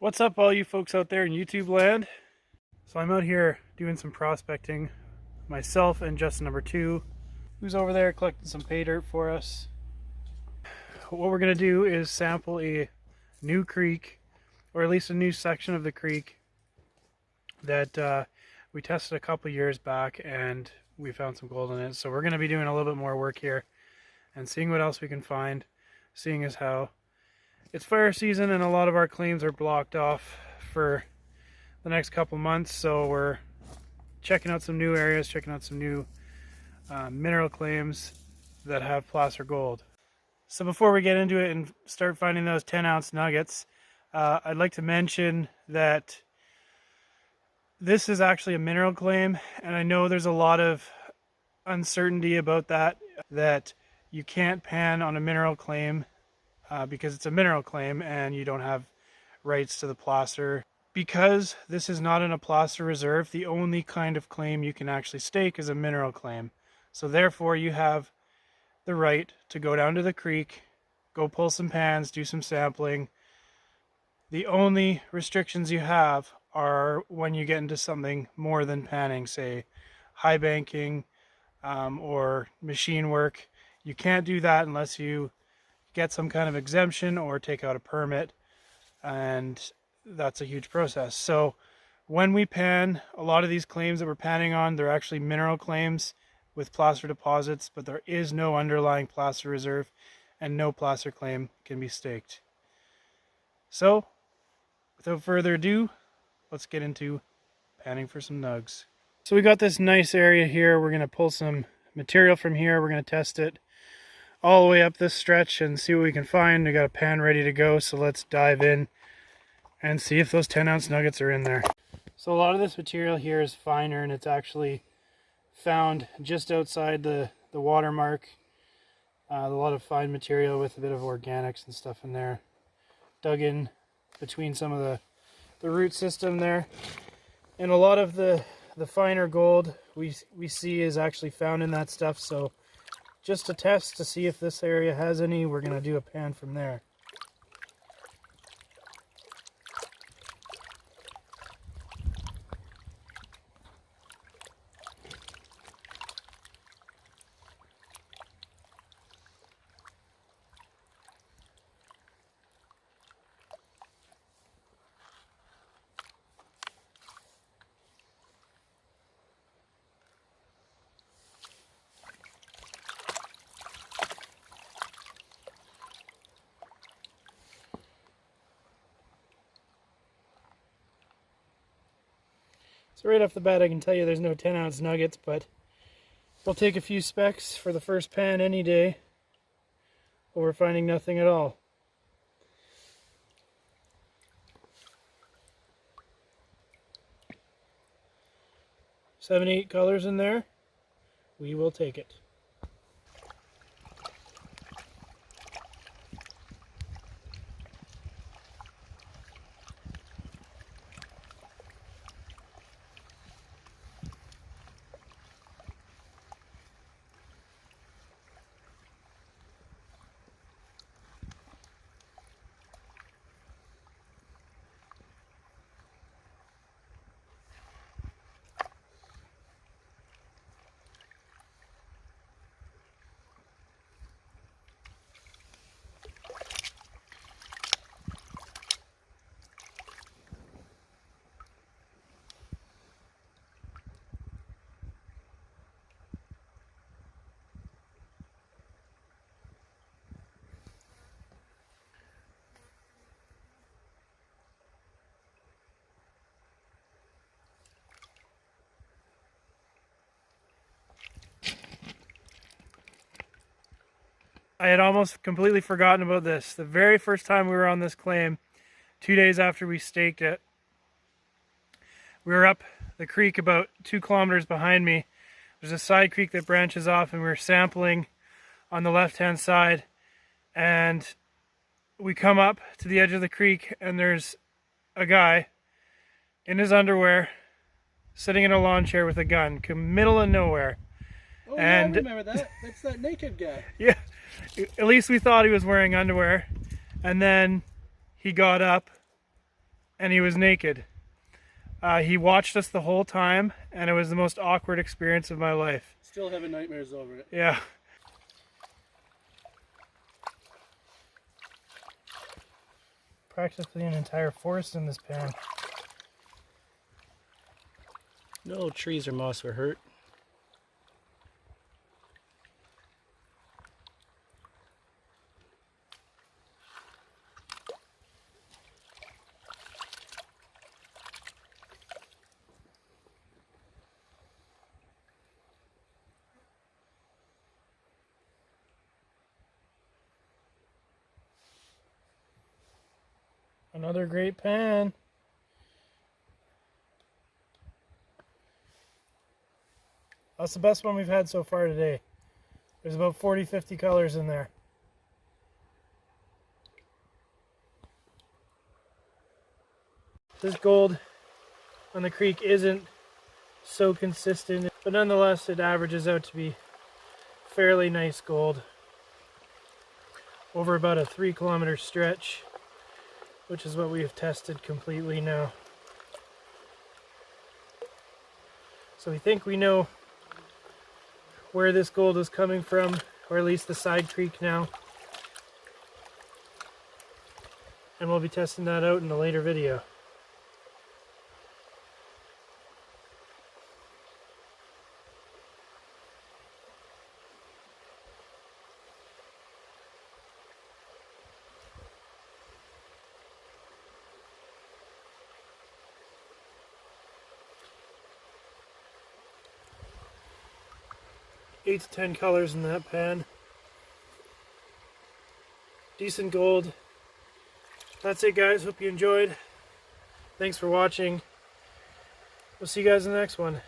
What's up, all you folks out there in YouTube land? So I'm out here doing some prospecting, myself and Justin number 2, who's over there collecting some pay dirt for us. What we're going to do is sample a new creek, or at least a new section of the creek that we tested a couple years back and we found some gold in it. So we're going to be doing a little bit more work here and seeing what else we can find, seeing as how it's fire season and a lot of our claims are blocked off for the next couple months. So we're checking out some new areas, checking out some new mineral claims that have placer gold. So before we get into it and start finding those 10-ounce nuggets, I'd like to mention that this is actually a mineral claim, and I know there's a lot of uncertainty about that you can't pan on a mineral claim because it's a mineral claim and you don't have rights to the placer. Because this is not in a placer reserve, the only kind of claim you can actually stake is a mineral claim. So therefore you have the right to go down to the creek, go pull some pans, do some sampling. The only restrictions you have are when you get into something more than panning, say high banking or machine work. You can't do that unless you get some kind of exemption or take out a permit, and that's a huge process. So when we pan, a lot of these claims that we're panning on, they're actually mineral claims with placer deposits, but there is no underlying placer reserve and no placer claim can be staked. So without further ado, let's get into panning for some nugs. So we got this nice area here. We're going to pull some material from here. We're going to test it all the way up this stretch and see what we can find. We got a pan ready to go, so let's dive in and see if those 10-ounce nuggets are in there. So a lot of this material here is finer, and it's actually found just outside the watermark. A lot of fine material with a bit of organics and stuff in there. Dug in between some of the root system there. And a lot of the finer gold we see is actually found in that stuff. So just to test to see if this area has any, we're going to do a pan from there. So right off the bat I can tell you there's no 10-ounce nuggets, but we'll take a few specks for the first pan any day over finding nothing at all. 7-8 colors in there, we will take it. I had almost completely forgotten about this. The very first time we were on this claim, 2 days after we staked it, we were up the creek about 2 kilometers behind me. There's a side creek that branches off, and we were sampling on the left-hand side. And we come up to the edge of the creek, and there's a guy in his underwear sitting in a lawn chair with a gun, middle of nowhere. Oh, and yeah, I remember that. That's that naked guy. Yeah, at least we thought he was wearing underwear. And then he got up and he was naked. He watched us the whole time, and it was the most awkward experience of my life. Still having nightmares over it. Yeah. Practically an entire forest in this pan. No trees or moss were hurt. Another great pan. That's the best one we've had so far today. There's about 40-50 colors in there. This gold on the creek isn't so consistent, but nonetheless it averages out to be fairly nice gold over about a 3-kilometer stretch, which is what we've tested completely now. So we think we know where this gold is coming from, or at least the side creek now. And we'll be testing that out in a later video. Eight to 10 colors in that pan. Decent gold. That's it, guys. Hope you enjoyed. Thanks for watching. We'll see you guys in the next one.